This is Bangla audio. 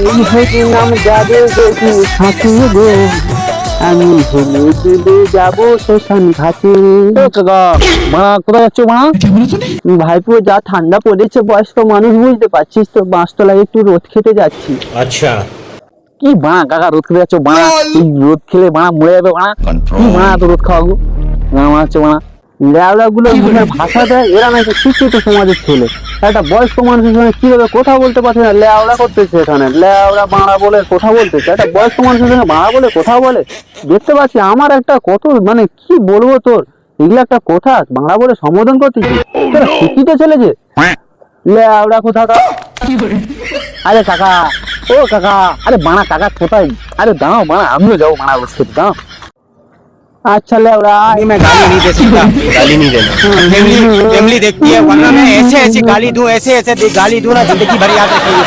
নাম যাবে যদি ফাঁসিয়ে গো, আমি হেলে দুলে যাবো শ্মশান ঘাটে। মা কোথায় যাচ্ছ মা? ভাইপো যা ঠান্ডা পড়েছে, বয়স্ক মানুষ বুঝতে পারছিস তো, বাঁশতলায় একটু রোদ খেতে যাচ্ছি। আচ্ছা, কি বাঁ কাকা রোদ খেতে যাচ্ছ বাঁ? এই রোদ খেলে বাঁ মরে যাবে বাঁ। কি বাঁ এত রোদ খাওয়াবো না মা হচ্ছে বাঁ। ল্যাওড়া গুলো মুখের ভাষা দেয়, এরা নাকি শিক্ষিত সমাজের ছেলে। একটা বয়স্ক মানুষের সঙ্গে কিভাবে কথা বলতে পারছে না, ল্যাওড়া করতেছে এখানে, ল্যাওড়া বাংলা বলে কথা বলতেছে। একটা বয়স্ক মানুষের সঙ্গে বাংলা বলে কথা বলে, দেখতে পাচ্ছি আমার একটা কত মানে কি বলবো তোর, এগুলো একটা কথা বাংলা বলে সম্বোধন করতেছি। তোরা শিক্ষিত ছেলে যে ল্যাওড়া কোথাকার। আরে কাকা, ও কাকা, আরে বানা কাকা কোথায়? আরে দাঁড়াও বানা, আমিও যাবো বানা রোদ খেতে, দাঁড়াও। अच्छा लग रहा है। मैं गाली नहीं दे सकता, गाली नहीं देना। फैमिली फैमिली देखती है, वरना मैं ऐसे ऐसे गाली दूं, ऐसे ऐसे गाली दूं ना, जिंदगी भर याद रखेगी।